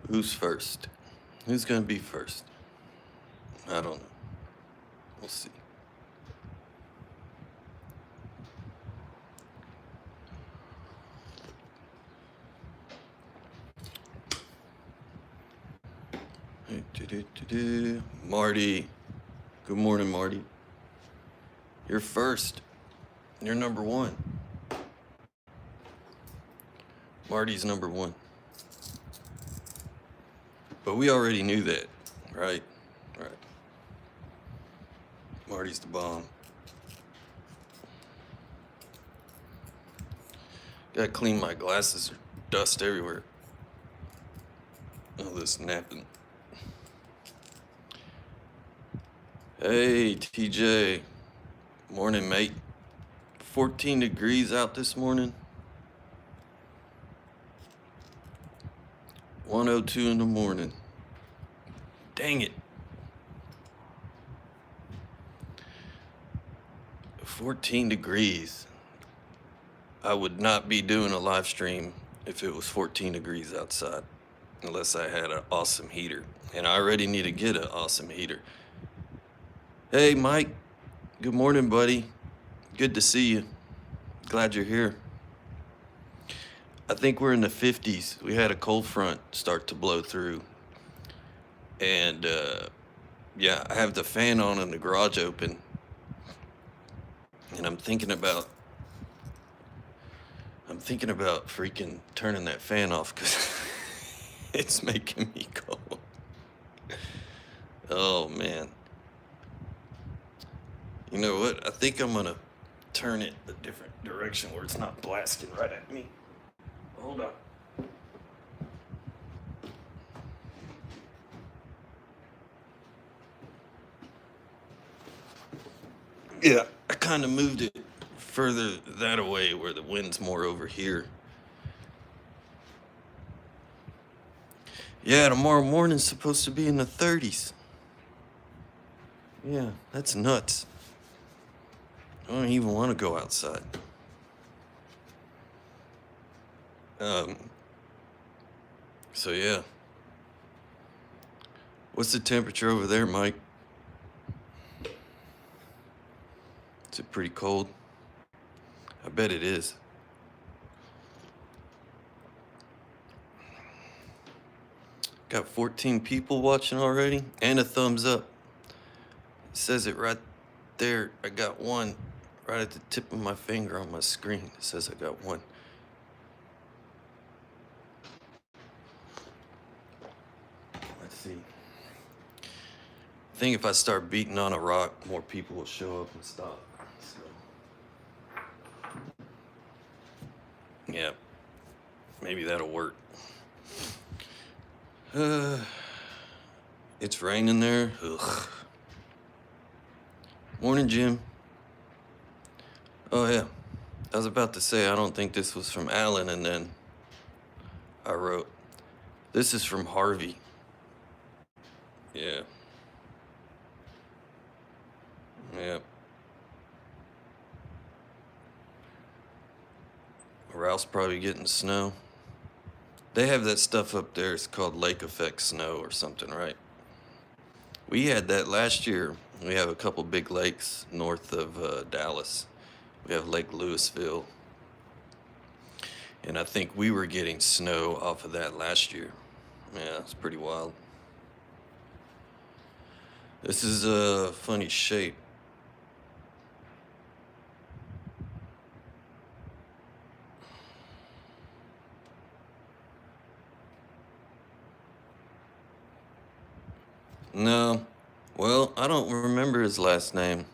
Who's first? Who's gonna be first? I don't know. We'll see. Marty. Good morning, Marty. You're first. You're number one. Marty's number one. But we already knew that, right? Right. Marty's the bomb. Gotta clean my glasses. There's dust everywhere. All this napping. Hey, TJ. Morning, mate. 14 degrees out this morning. 1:02 in the morning. Dang it. 14 degrees. I would not be doing a live stream if it was 14 degrees outside, unless I had an awesome heater. And I already need to get an awesome heater. Hey, Mike. Good morning, buddy. Good to see you. Glad you're here. I think we're in the 50s. We had a cold front start to blow through. And yeah, I have the fan on and the garage open. And I'm thinking about freaking turning that fan off because it's making me cold. Oh, man. You know what? I think I'm going to turn it a different direction where it's not blasting right at me. Hold on. Yeah, I kind of moved it further that away where the wind's more over here. Yeah, tomorrow morning's supposed to be in the 30s. Yeah, that's nuts. I don't even want to go outside. So yeah. What's the temperature over there, Mike? Is it pretty cold? I bet it is. Got 14 people watching already and a thumbs up. It says it right there. I got one right at the tip of my finger on my screen. It says I got one. Let's see. I think if I start beating on a rock, more people will show up and stop. So, yeah, maybe that'll work. It's raining there. Ugh. Morning, Jim. Oh, yeah. I was about to say, I don't think this was from Alan, and then I wrote, this is from Harvey. Yeah. Yeah. Ralph's probably getting snow. They have that stuff up there. It's called lake effect snow or something, right? We had that last year. We have a couple big lakes north of Dallas. We have Lake Louisville. And I think we were getting snow off of that last year. Yeah, it's pretty wild. This is a funny shape. No. Well, I don't remember his last name.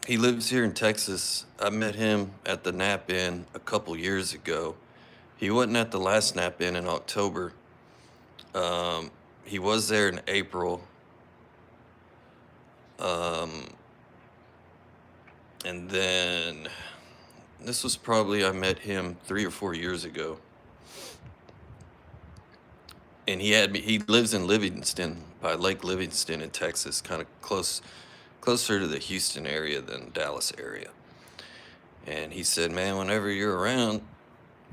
He lives here in Texas. I met him at the Nap Inn a couple years ago. He wasn't at the last Nap Inn in October. He was there in April. And then this was probably, I met him 3 or 4 years ago. And he lives in Livingston, by Lake Livingston in Texas, kind of close closer to the Houston area than Dallas area. And he said, man, whenever you're around,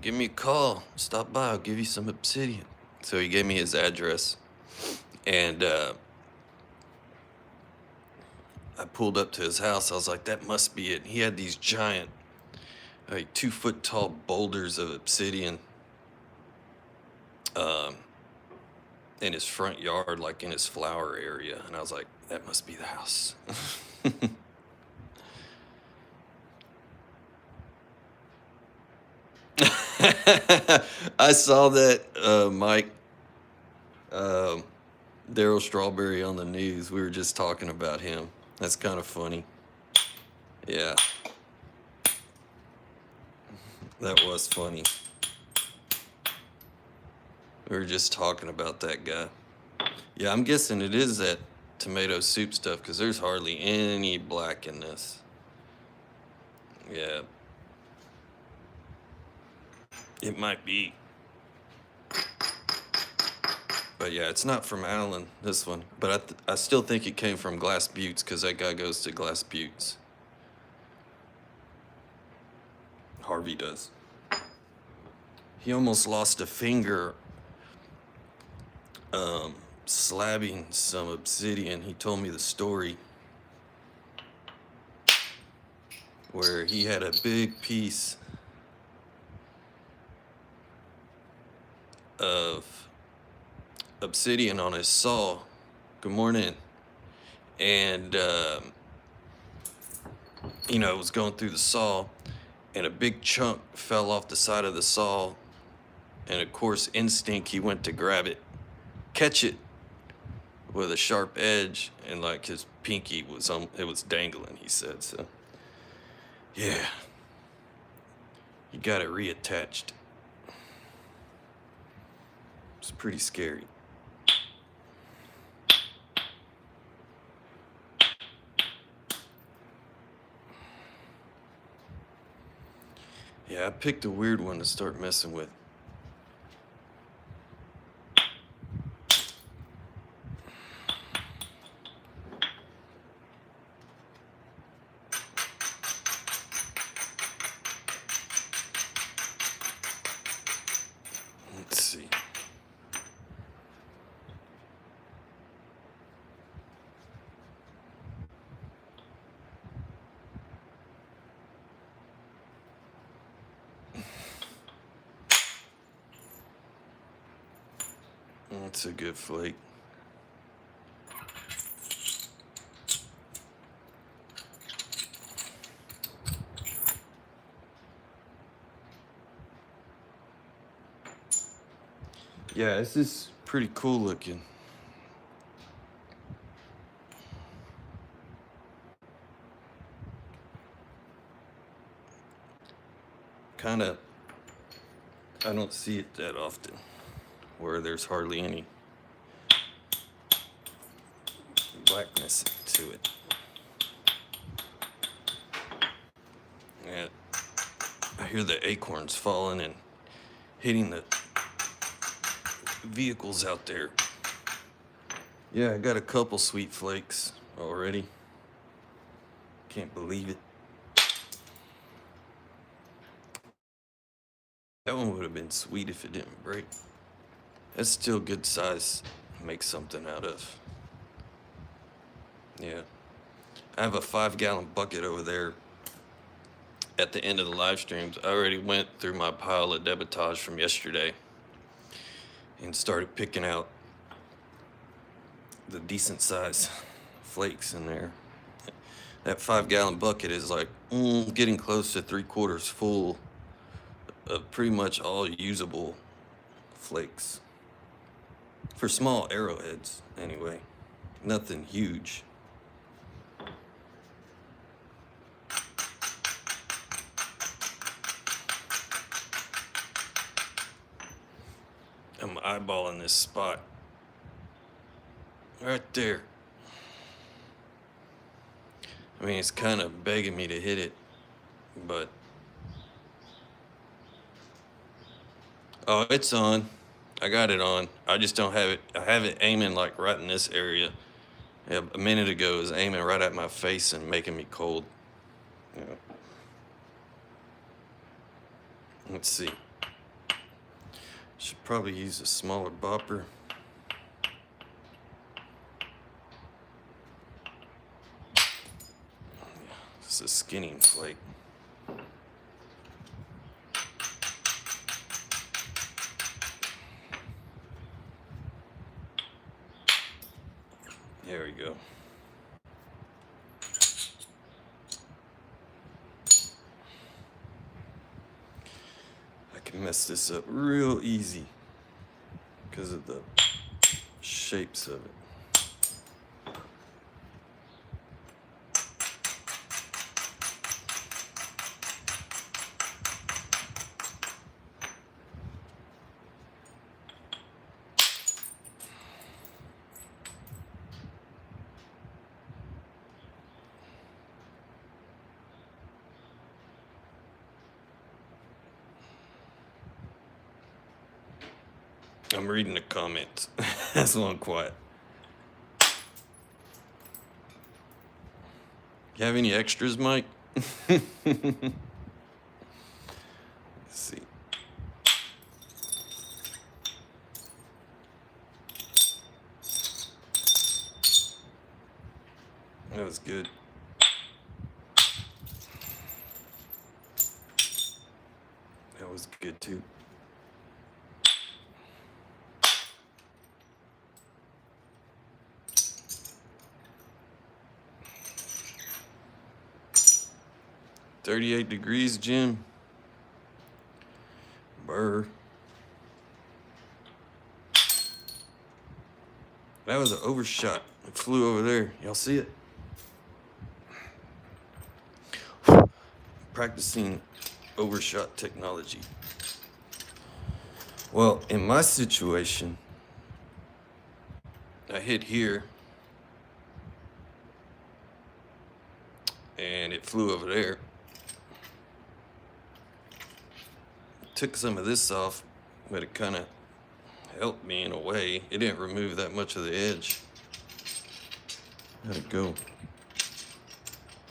give me a call. Stop by. I'll give you some Obsidian. So he gave me his address. And I pulled up to his house. I was like, that must be it. He had these giant, like 2-foot tall boulders of Obsidian in his front yard, like in his flower area. And I was like, that must be the house. I saw that, Mike, Daryl Strawberry on the news. We were just talking about him. That's kind of funny. Yeah. That was funny. We were just talking about that guy. Yeah, I'm guessing it is that tomato soup stuff because there's hardly any black in this. Yeah. It might be. But yeah, it's not from Allen, this one. But I still think it came from Glass Buttes because that guy goes to Glass Buttes. Harvey does. He almost lost a finger slabbing some Obsidian. He told me the story where he had a big piece of Obsidian on his saw. Good morning. And you know, it was going through the saw and a big chunk fell off the side of the saw, and of course instinct he went to grab it, catch it with a sharp edge, and like his pinky was on, it was dangling, he said. So yeah, he got it reattached. It's pretty scary. Yeah, I picked a weird one to start messing with. Let's see. That's a good flake. Yeah, this is pretty cool looking. Kind of, I don't see it that often where there's hardly any blackness to it. Yeah, I hear the acorns falling and hitting the vehicles out there. Yeah, I got a couple sweet flakes already. Can't believe it. That one would have been sweet if it didn't break. That's still good size to make something out of. Yeah. I have a 5-gallon bucket over there at the end of the live streams. I already went through my pile of debitage from yesterday and started picking out the decent size flakes in there. That 5-gallon bucket is like getting close to 3/4 full of pretty much all usable flakes. For small arrowheads, anyway. Nothing huge. I'm eyeballing this spot. Right there. I mean, it's kind of begging me to hit it, but... Oh, it's on. I got it on. I just don't have it. I have it aiming like right in this area, Yeah, a minute ago it was aiming right at my face and making me cold. Yeah. Let's see. Should probably use a smaller bopper. It's a skinning flake. There we go. I can mess this up real easy because of the shapes of it. I'm reading the comments. That's why I'm quiet. You have any extras, Mike? Let's see. That was good. That was good too. "38 degrees, Jim." Burr. That was an overshot. It flew over there. Y'all see it? Practicing overshot technology. Well, in my situation, I hit here and it flew over there. Took some of this off, but it kind of helped me in a way. It didn't remove that much of the edge. Let it go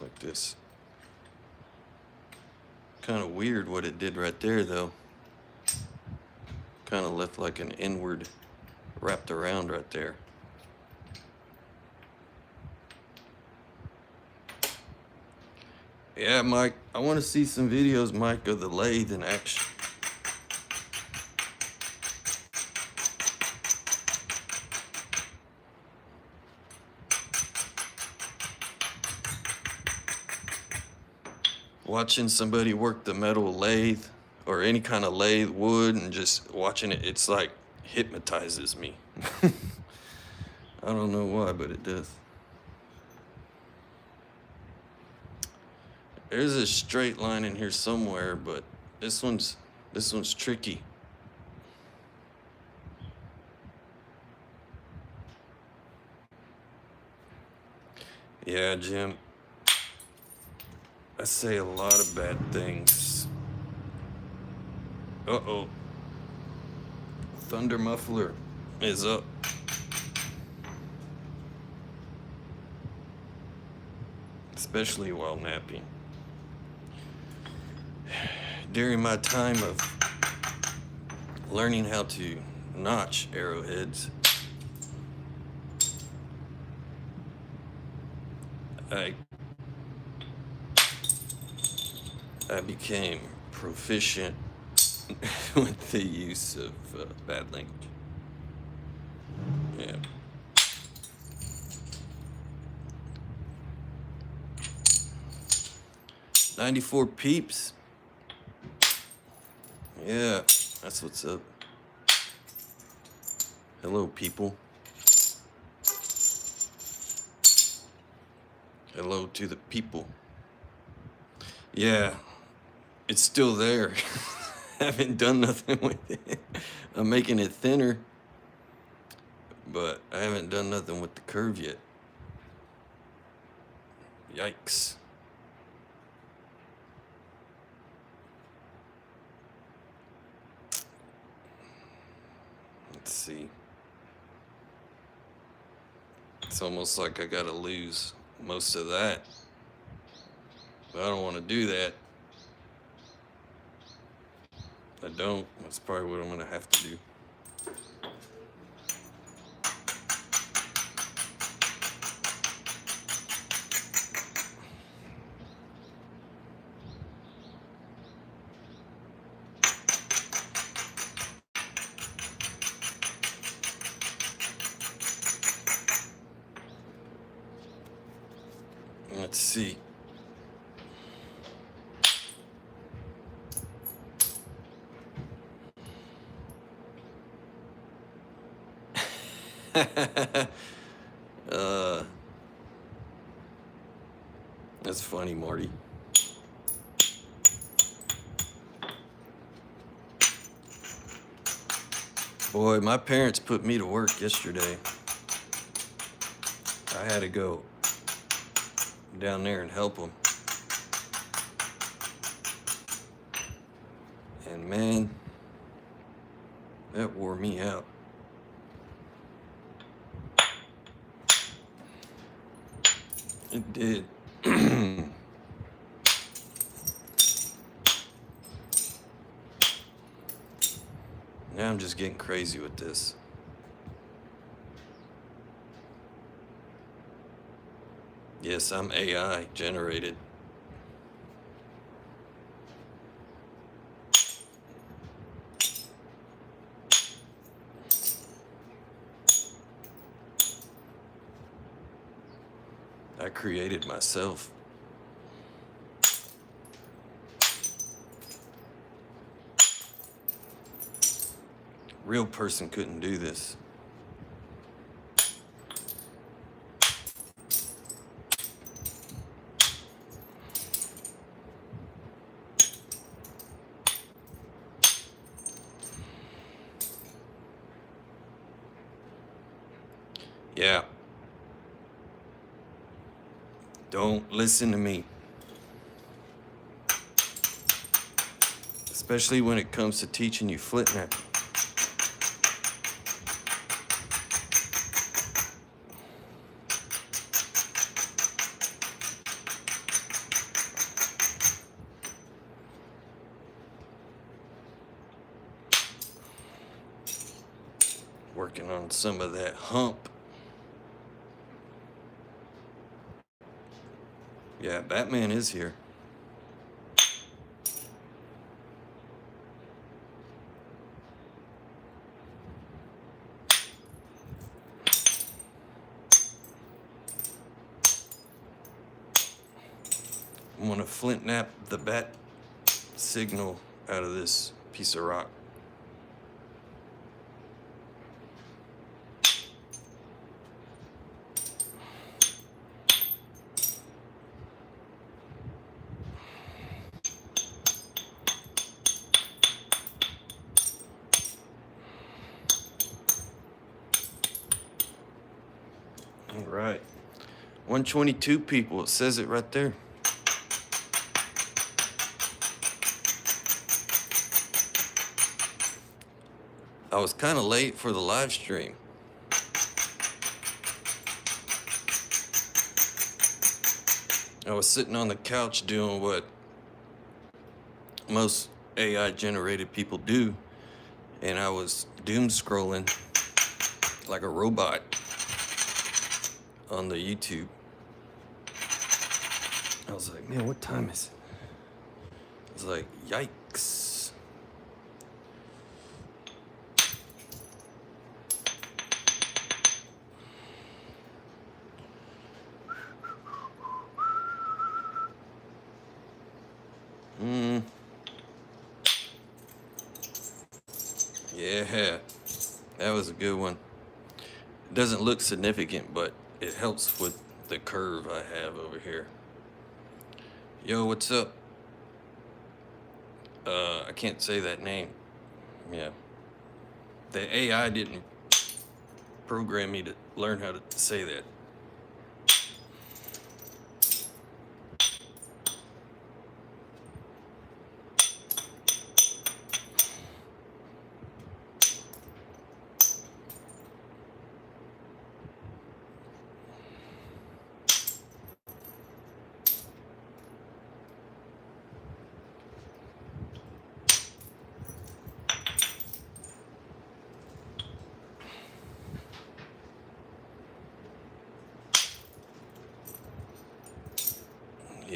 like this. Kind of weird what it did right there, though. Kind of left like an inward wrapped around right there. Yeah, Mike, I want to see some videos, Mike, of the lathe in action. Watching somebody work the metal lathe or any kind of lathe, wood, and just watching it, it's like hypnotizes me. I don't know why, but it does. There's a straight line in here somewhere, but this one's tricky. Yeah, Jim. I say a lot of bad things. Uh-oh. Thunder muffler is up. Especially while napping. During my time of learning how to notch arrowheads, I became proficient with the use of bad language. Yeah. "94 peeps." Yeah, that's what's up. Hello, people. Hello to the people. Yeah, it's still there. Haven't done nothing with it. I'm making it thinner, but I haven't done nothing with the curve yet. Yikes. Let's see. It's almost like I gotta lose most of that. But I don't want to do that. I don't. That's probably what I'm gonna have to do. Let's see. uh, that's funny, Marty. Boy, my parents put me to work yesterday. I had to go down there and help them. And man, that wore me out. It did. Now I'm just getting crazy with this. Yes, I'm AI generated. I created myself. Real person couldn't do this. Yeah. Don't listen to me. Especially when it comes to teaching you flip knapping. Working on some of that hump. Yeah, Batman is here. I'm gonna flint knap the bat signal out of this piece of rock. All right. 122 people, it says it right there. I was kind of late for the live stream. I was sitting on the couch doing what most AI generated people do, and I was doom scrolling like a robot on the YouTube. I was like, man, what time is it? I was like, yikes. Yeah, that was a good one. It doesn't look significant, but it helps with the curve I have over here. Yo, what's up? I can't say that name. Yeah. The AI didn't program me to learn how to say that.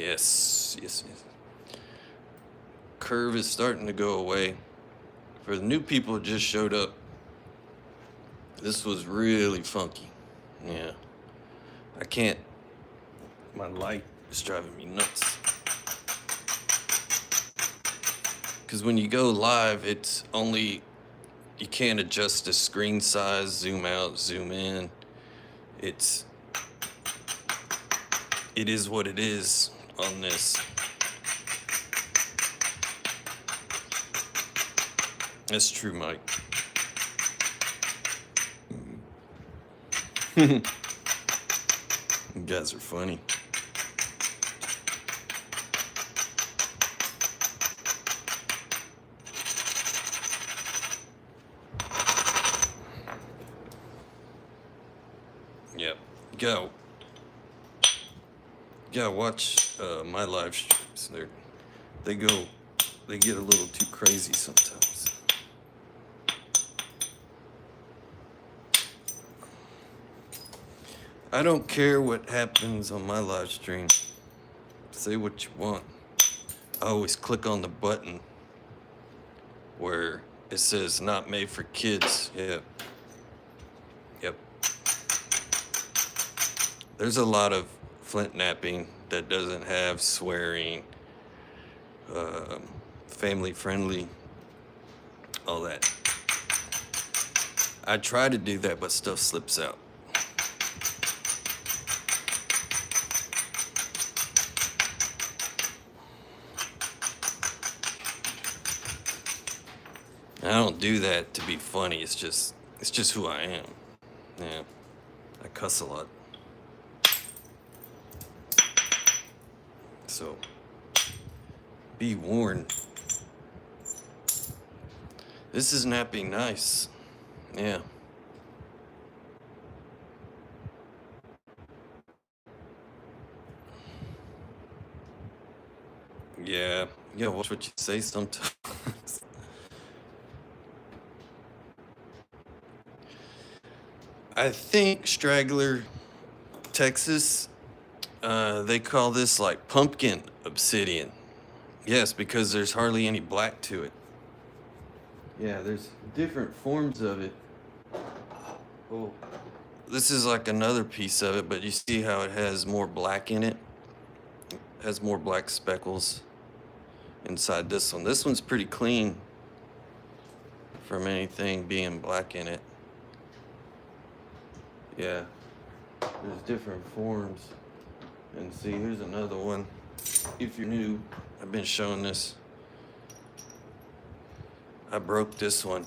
Yes. Curve is starting to go away. For the new people who just showed up, this was really funky. Yeah. I can't. My light is driving me nuts. Because when you go live, it's only, you can't adjust the screen size, zoom out, zoom in. It is what it is on this. That's true, Mike. You guys are funny. Yep. Gotta watch my live streams. They get a little too crazy sometimes. I don't care what happens on my live stream. Say what you want. I always click on the button where it says not made for kids. Yep. There's a lot of Flint napping that doesn't have swearing, family friendly, all that. I try to do that, but stuff slips out. I don't do that to be funny. It's just who I am. Yeah. I cuss a lot. So be warned. This is napping nice. Yeah. Yeah. Yeah, watch what you say sometimes. I think Straggler, Texas, they call this like pumpkin obsidian. Yes, because there's hardly any black to it. Yeah, there's different forms of it. Oh, this is like another piece of it, but you see how it has more black in it? It has more black speckles inside this one. This one's pretty clean from anything being black in it. Yeah, there's different forms. And see, here's another one. If you're new, I've been showing this. I broke this one.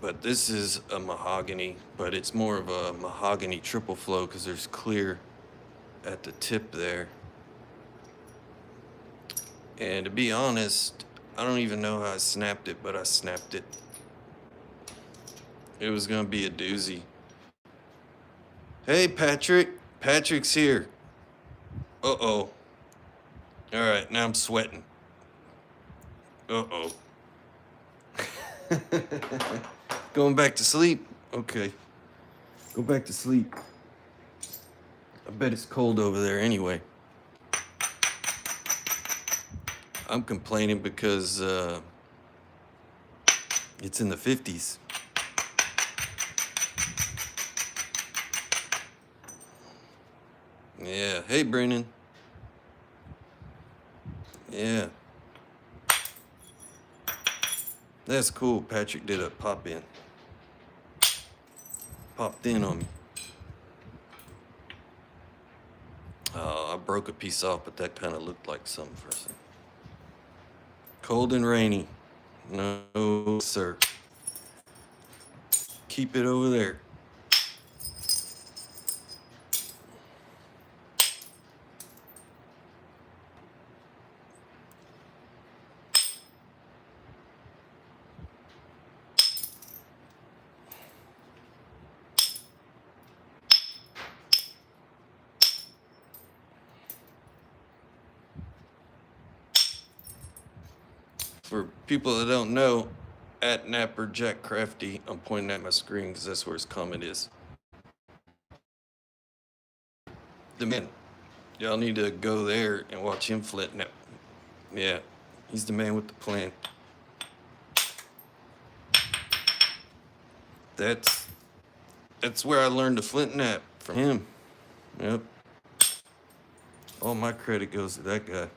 But this is a mahogany, but it's more of a mahogany triple flow because there's clear at the tip there. And to be honest, I don't even know how I snapped it, but I snapped it. It was gonna be a doozy. Hey, Patrick. Patrick's here. Uh-oh. All right, now I'm sweating. Uh-oh. Going back to sleep? Okay. Go back to sleep. I bet it's cold over there anyway. I'm complaining because it's in the 50s. Yeah. Hey, Brennan. Yeah. That's cool. Patrick did a pop in. Popped in on me. I broke a piece off, but that kind of looked like something for a second. Cold and rainy. No, sir. Keep it over there. For people that don't know, at Napper Jack Crafty, I'm pointing at my screen because that's where his comment is. The man. Y'all need to go there and watch him flint knap. Yeah, he's the man with the plan. That's where I learned to flint knap, from him. Yep. All my credit goes to that guy.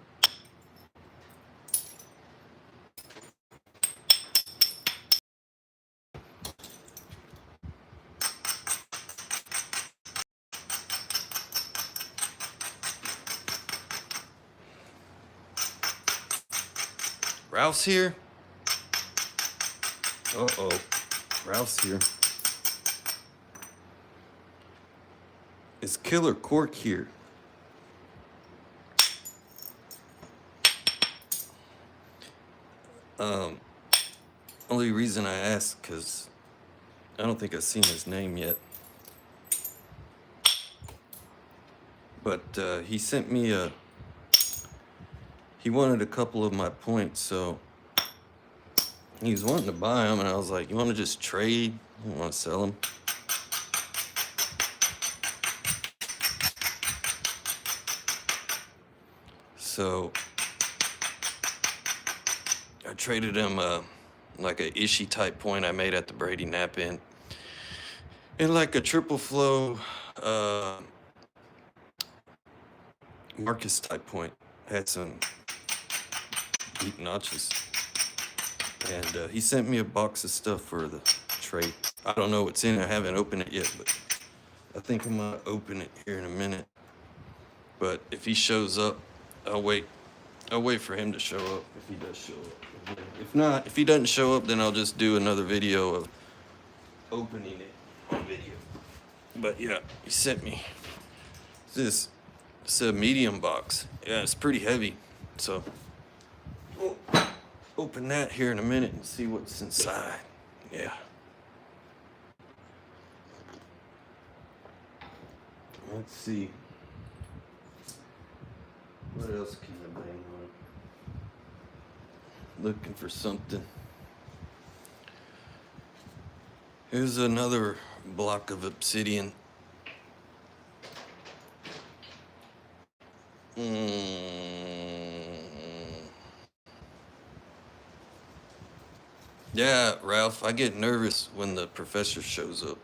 Ralph's here. Uh-oh. Ralph's here. Is Killer Cork here? Only reason I asked, because I don't think I've seen his name yet. But he sent me he wanted a couple of my points, so he was wanting to buy them, and I was like, you want to just trade? You want to sell them? So I traded him like a Ishii type point I made at the Brady Nap in, and like a triple flow Marcus type point. Had some deep notches, and he sent me a box of stuff for the trade. I don't know what's in it. I haven't opened it yet, but I think I'm gonna open it here in a minute. But if he shows up, I'll wait for him to show up, if he does show up. If not, if he doesn't show up, then I'll just do another video of opening it on video. But yeah, he sent me this. It's a medium box. Yeah, it's pretty heavy. So we'll open that here in a minute and see what's inside. Yeah. Let's see. What else can I bang on? Looking for something. Here's another block of Obsidian. Yeah, Ralph, I get nervous when the professor shows up.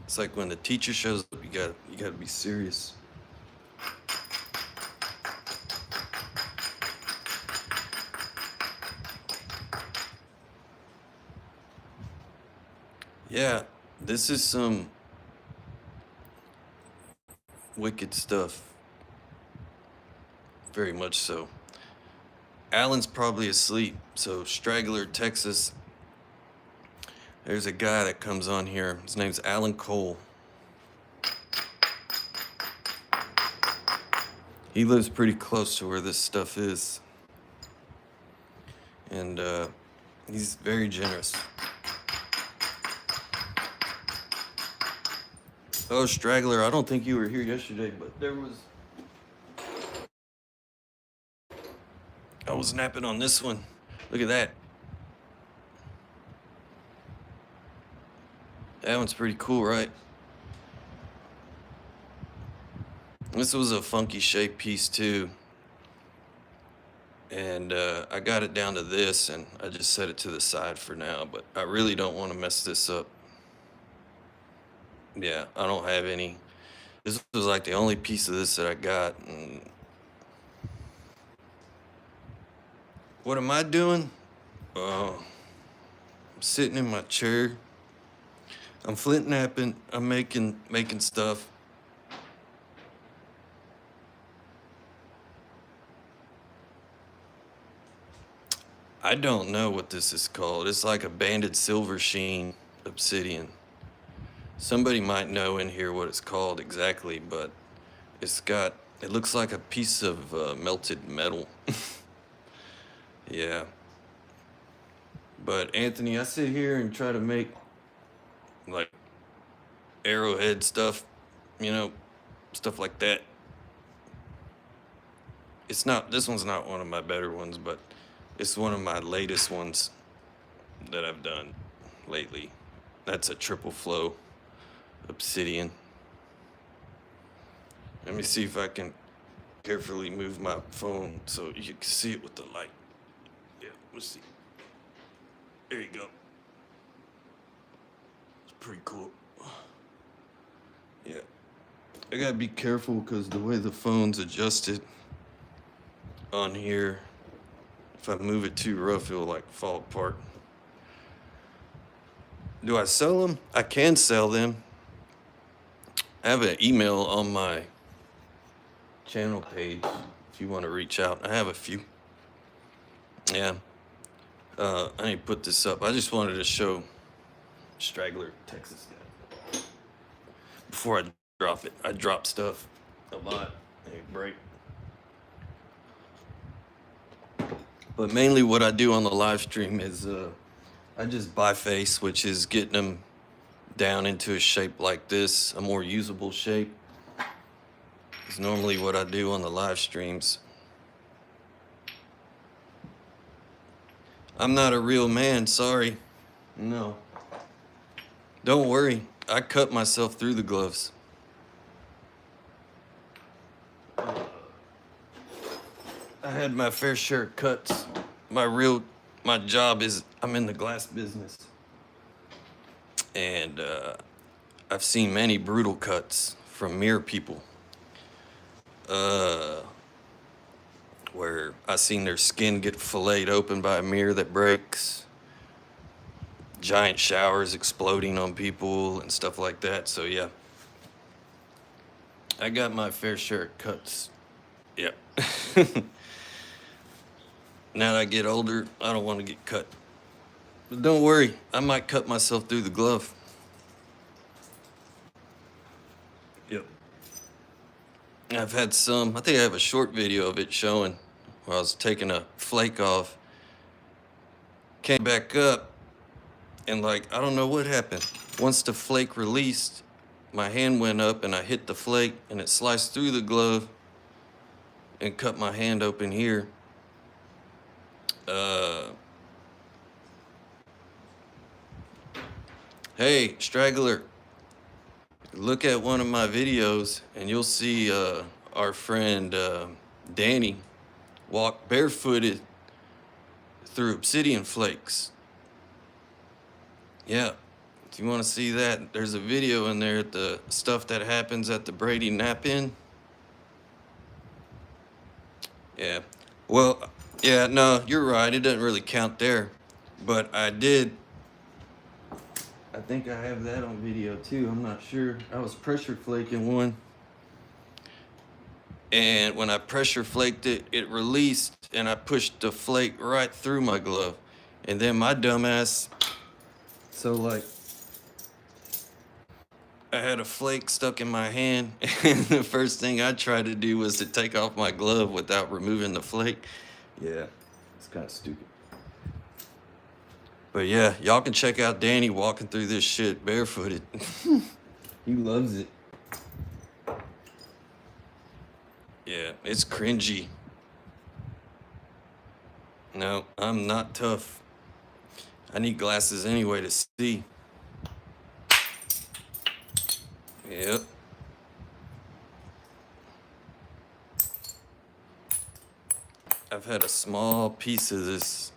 It's like when the teacher shows up, you gotta be serious. Yeah, this is some wicked stuff. Very much so. Alan's probably asleep, so Straggler, Texas. There's a guy that comes on here. His name's Alan Cole. He lives pretty close to where this stuff is. And he's very generous. Oh, Straggler, I don't think you were here yesterday, but I was napping on this one. Look at that. That one's pretty cool, right? This was a funky shape piece too. And I got it down to this, and I just set it to the side for now, but I really don't want to mess this up. Yeah, I don't have any. This was like the only piece of this that I got. And what am I doing? I'm sitting in my chair. I'm flint napping. I'm making stuff. I don't know what this is called. It's like a banded silver sheen obsidian. Somebody might know in here what it's called exactly, but it looks like a piece of melted metal. Yeah. But Anthony, I sit here and try to make like arrowhead stuff, stuff like that. This one's not one of my better ones, but it's one of my latest ones that I've done lately. That's a triple flow Obsidian. Let me see if I can carefully move my phone so you can see it with the light. Yeah, let's see. There you go. It's pretty cool. Yeah. I gotta be careful because the way the phone's adjusted on here, if I move it too rough, it'll like fall apart. Do I sell them? I can sell them. I have an email on my channel page if you want to reach out. I have a few. Yeah. I need to put this up. I just wanted to show Straggler, Texas guy. Before I drop it, I drop stuff a lot and it break. But mainly what I do on the live stream is I just biface, which is getting them down into a shape like this, a more usable shape. It's normally what I do on the live streams. I'm not a real man, sorry. No. Don't worry, I cut myself through the gloves. I had my fair share of cuts. My job is, I'm in the glass business. And I've seen many brutal cuts from mirror people. Where I seen their skin get filleted open by a mirror that breaks, giant showers exploding on people and stuff like that. So yeah, I got my fair share of cuts. Yep. Now that I get older, I don't want to get cut. But don't worry, I might cut myself through the glove. Yep. I've had some, I think I have a short video of it showing where I was taking a flake off, came back up, and like, I don't know what happened. Once the flake released, my hand went up and I hit the flake and it sliced through the glove and cut my hand open here. Hey, Straggler, look at one of my videos and you'll see our friend Danny walk barefooted through Obsidian flakes. Yeah, if you want to see that, there's a video in there, the stuff that happens at the Brady Nap-In. Yeah, well, yeah, no, you're right, it doesn't really count there, but I think I have that on video too, I'm not sure. I was pressure flaking one, and when I pressure flaked it, it released, and I pushed the flake right through my glove, and then my dumbass, so like, I had a flake stuck in my hand, and the first thing I tried to do was to take off my glove without removing the flake. Yeah, it's kind of stupid. But yeah, y'all can check out Danny walking through this shit barefooted. He loves it. Yeah, it's cringy. No, I'm not tough. I need glasses anyway to see. Yep. I've had a small piece of this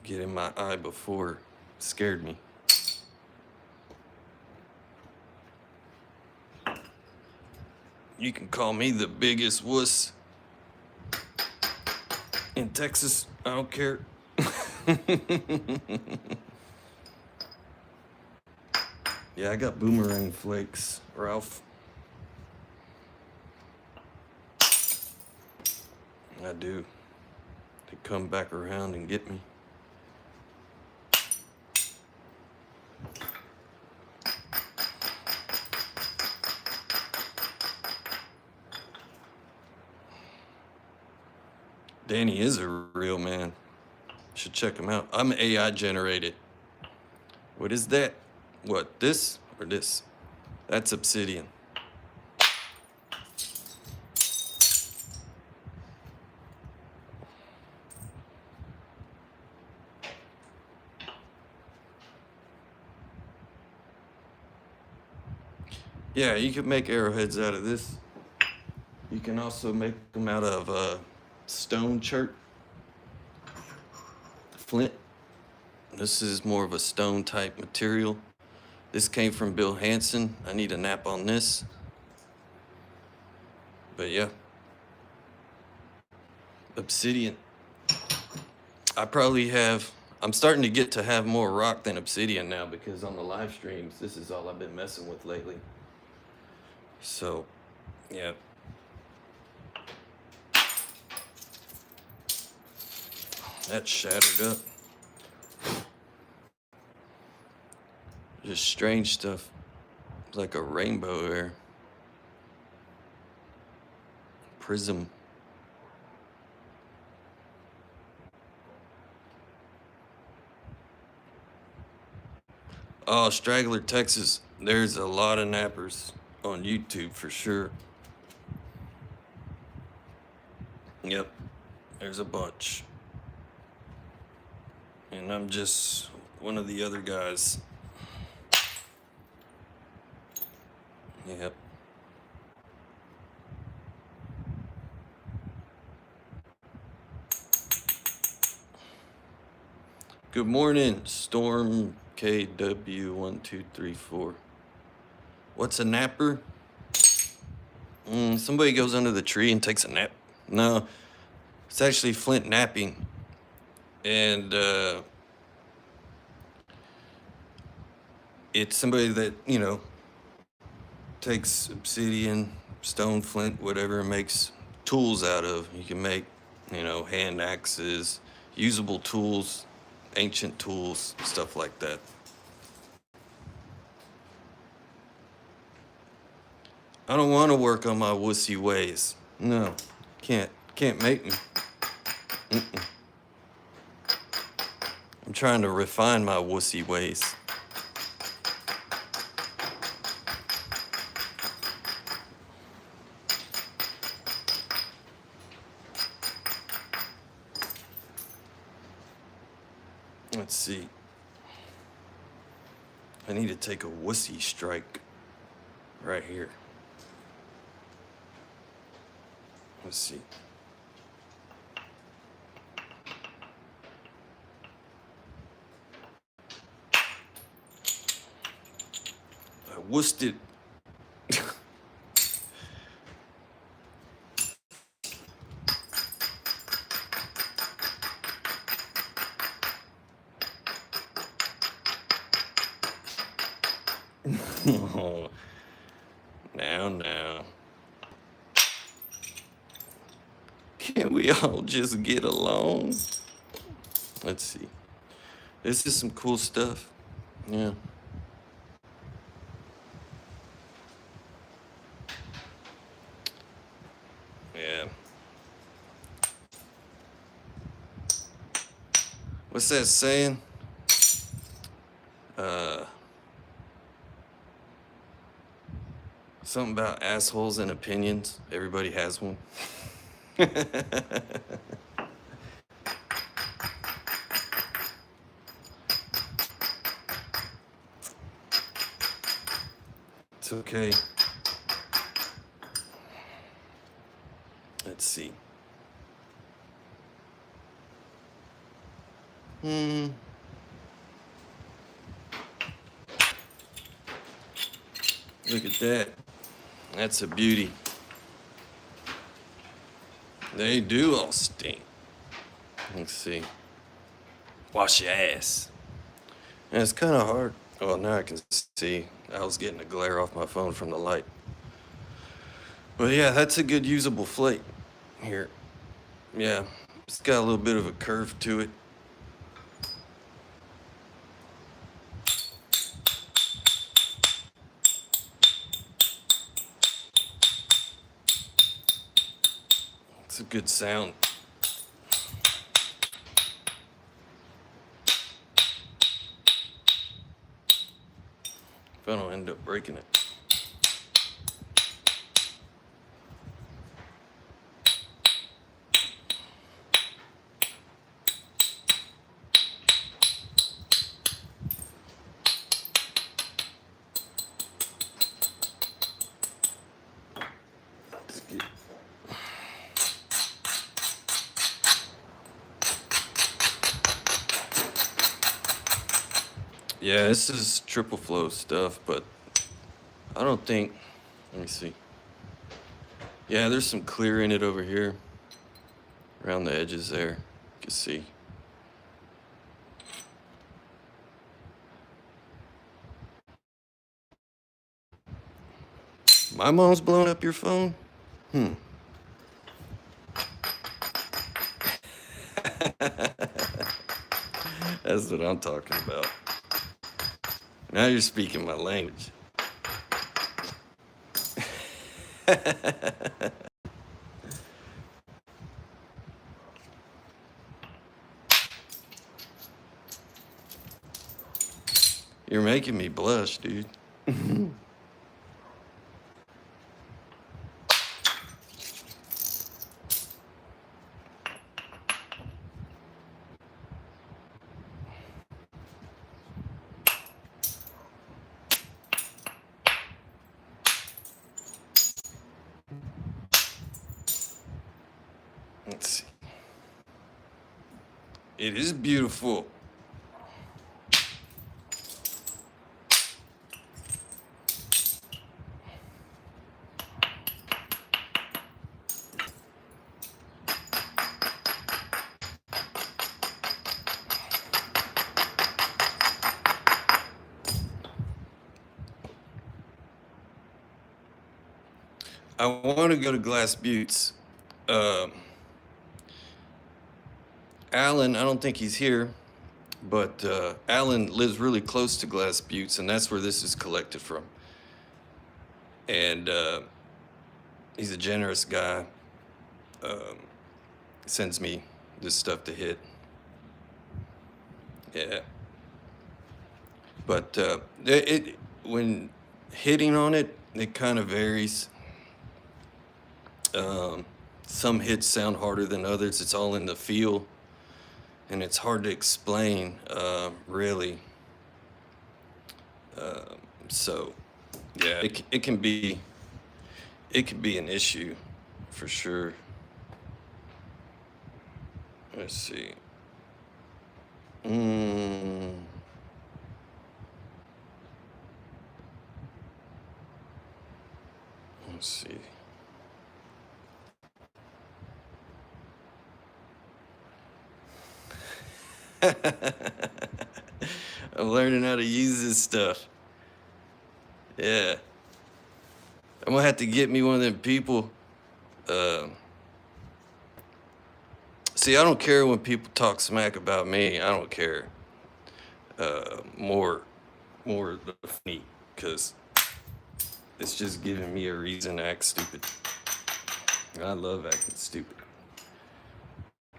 get in my eye before. It scared me. You can call me the biggest wuss in Texas. I don't care. Yeah, I got boomerang flakes, Ralph. I do. They come back around and get me. Danny is a real man. Should check him out. I'm AI generated. What is that? What, this or this? That's Obsidian. Yeah, you could make arrowheads out of this. You can also make them out of stone chert, flint. This is more of a stone type material. This came from Bill Hansen. I need a nap on this. But yeah. Obsidian. I'm starting to get to have more rock than obsidian now because on the live streams, this is all I've been messing with lately. So, yeah. That's shattered up. Just strange stuff. Like a rainbow there. Prism. Oh, Straggler, Texas. There's a lot of nappers on YouTube for sure. Yep, there's a bunch. And I'm just one of the other guys. Yep. Good morning, Storm KW1234. What's a napper? Somebody goes under the tree and takes a nap. No, it's actually flint napping. And it's somebody that, takes obsidian, stone, flint, whatever, and makes tools out of. You can make, hand axes, usable tools, ancient tools, stuff like that. I don't want to work on my wussy ways. No, can't make me. I'm trying to refine my wussy ways. Let's see. I need to take a wussy strike right here. Let's see. I wussed it. Oh, now. Can't we all just get along? Let's see. This is some cool stuff. Yeah. Yeah. What's that saying? Something about assholes and opinions. Everybody has one. It's okay. Let's see. Look at that. That's a beauty. They do all stink. Let's see. Wash your ass. And it's kind of hard. Oh, now I can see. I was getting a glare off my phone from the light. But yeah, that's a good usable flake here. Yeah, it's got a little bit of a curve to it. It's a good sound. If I don't end up breaking it. Yeah, this is triple flow stuff, but I don't think, let me see. Yeah, there's some clear in it over here, around the edges there, you can see. My mom's blowing up your phone? That's what I'm talking about. Now you're speaking my language. You're making me blush, dude. Let's see. It is beautiful. I want to go to Glass Buttes. Alan, I don't think he's here, but Alan lives really close to Glass Buttes, and that's where this is collected from. And he's a generous guy. Sends me this stuff to hit. Yeah. But when hitting on it, it kind of varies. Some hits sound harder than others. It's all in the feel, and it's hard to explain, really. So, yeah, it can be an issue, for sure. Let's see. Let's see. I'm learning how to use this stuff. Yeah. I'm gonna have to get me one of them people. See, I don't care when people talk smack about me. I don't care. More the funny, because it's just giving me a reason to act stupid. I love acting stupid.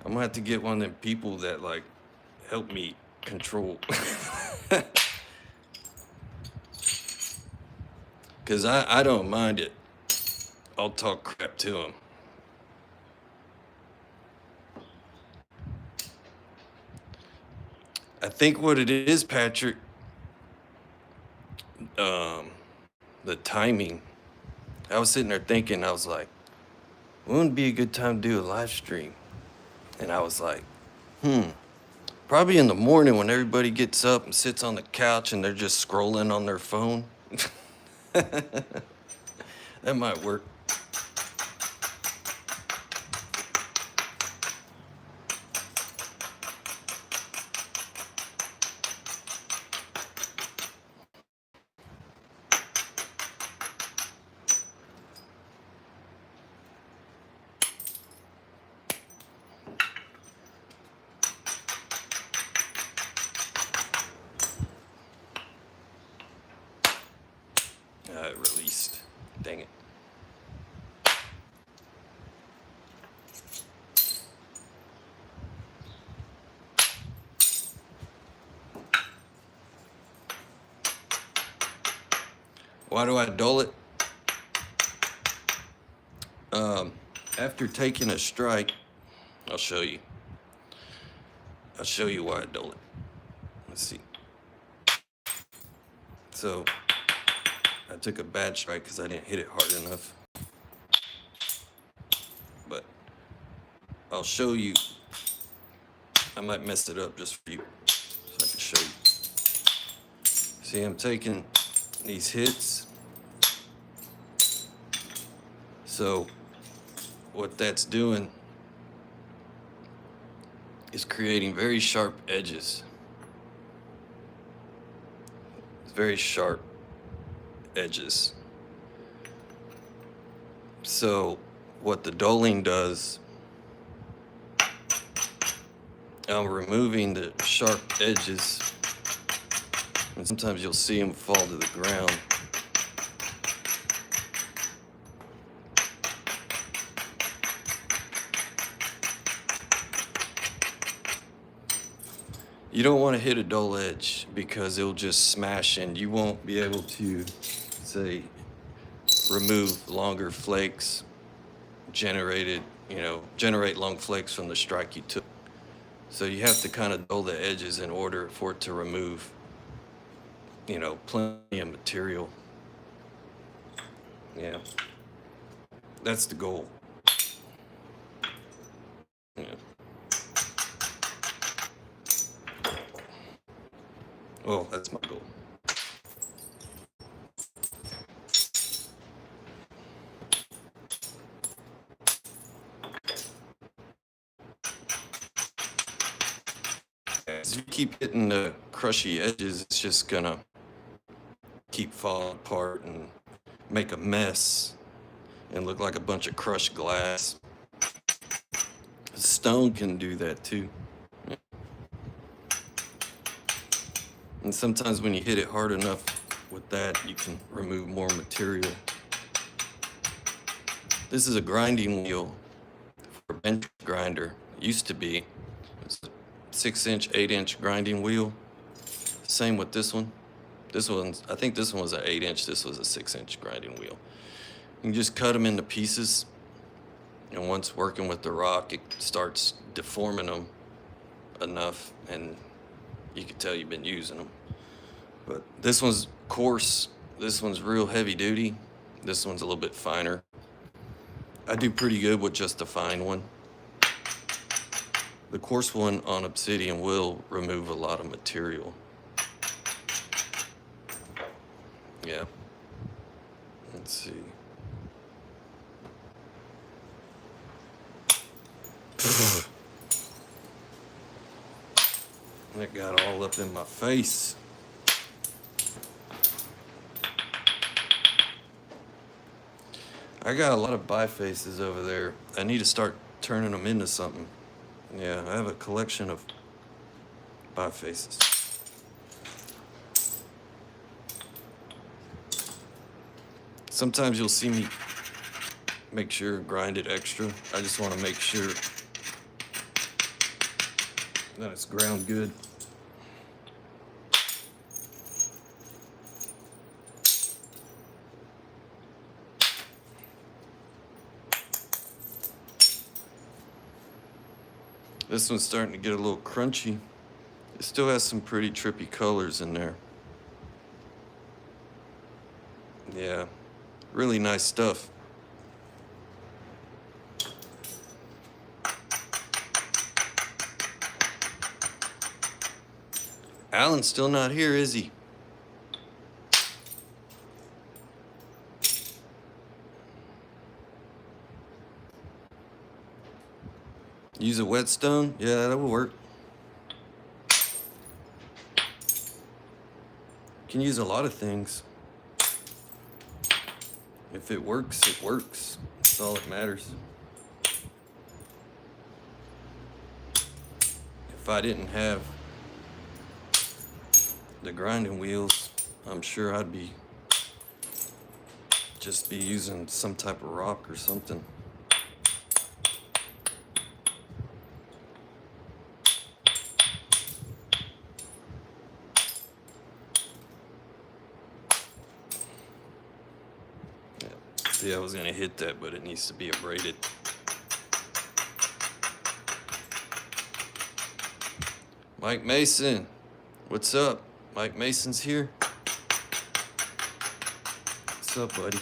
I'm gonna have to get one of them people that like help me control. Because I don't mind it. I'll talk crap to him. I think what it is, Patrick, the timing. I was sitting there thinking, I was like, wouldn't it be a good time to do a live stream? And I was like, probably in the morning when everybody gets up and sits on the couch and they're just scrolling on their phone. That might work. It released. Dang it. Why do I dull it? After taking a strike, I'll show you. I'll show you why I dull it. Let's see. So, I took a bad strike because I didn't hit it hard enough. But I'll show you. I might mess it up just for you, so I can show you. See, I'm taking these hits. So what that's doing is creating very sharp edges. Very sharp edges. So what the doling does, I'm removing the sharp edges, and sometimes you'll see them fall to the ground. You don't want to hit a dull edge because it'll just smash and you won't be able to, say, remove longer flakes, generate long flakes from the strike you took. So you have to kind of dull the edges in order for it to remove, plenty of material. Yeah. That's the goal. Yeah. Well, that's my goal. As you keep hitting the crushy edges, it's just gonna keep falling apart and make a mess and look like a bunch of crushed glass. Stone can do that too. And sometimes when you hit it hard enough with that, you can remove more material. This is a grinding wheel for a bench grinder. It used to be. It's a 6-inch, 8-inch grinding wheel. Same with this one. I think this one was an 8-inch, this was a 6-inch grinding wheel. You can just cut them into pieces. And once working with the rock, it starts deforming them enough, and you can tell you've been using them. But this one's coarse. This one's real heavy duty. This one's a little bit finer. I do pretty good with just the fine one. The coarse one on Obsidian will remove a lot of material. Yeah. Let's see. That got all up in my face. I got a lot of bifaces over there. I need to start turning them into something. Yeah, I have a collection of bifaces. Sometimes you'll see me make sure grind it extra. I just want to make sure that it's ground good. This one's starting to get a little crunchy. It still has some pretty trippy colors in there. Yeah, really nice stuff. Alan's still not here, is he? Use a whetstone? Yeah, that will work. Can use a lot of things. If it works, it works. That's all that matters. If I didn't have the grinding wheels, I'm sure I'd just be using some type of rock or something. See, I was gonna hit that, but it needs to be abraded. Mike Mason, what's up? Mike Mason's here. What's up, buddy?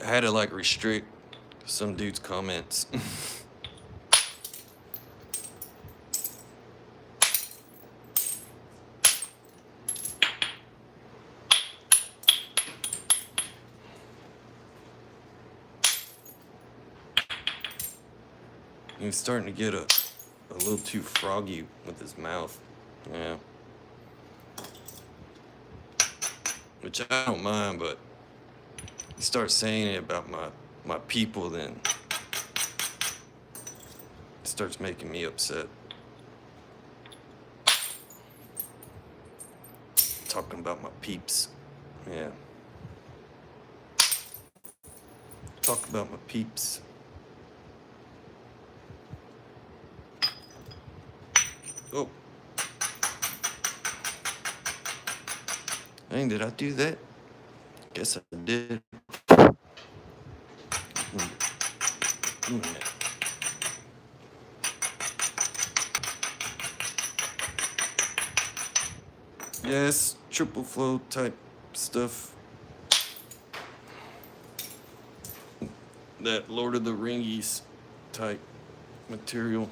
I had to restrict some dude's comments. He was starting to get a little too froggy with his mouth. Yeah. Which I don't mind, but he starts saying it about my people, then it starts making me upset. Talking about my peeps. Yeah. Talk about my peeps. Oh. Dang, did I do that? Guess I did. Doing that. Yes, triple flow type stuff. That Lord of the Ringies type material.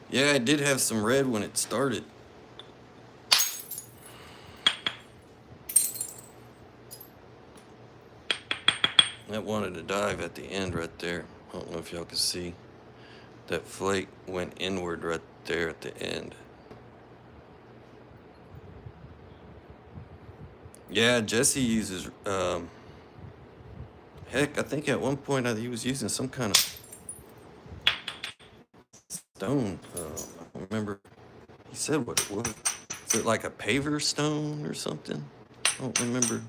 Yeah, I did have some red when it started. That wanted to dive at the end right there. I don't know if y'all can see. That flake went inward right there at the end. Yeah, Jesse uses, heck, I think at one point he was using some kind of stone. I don't remember. He said what it was. Is it like a paver stone or something? I don't remember.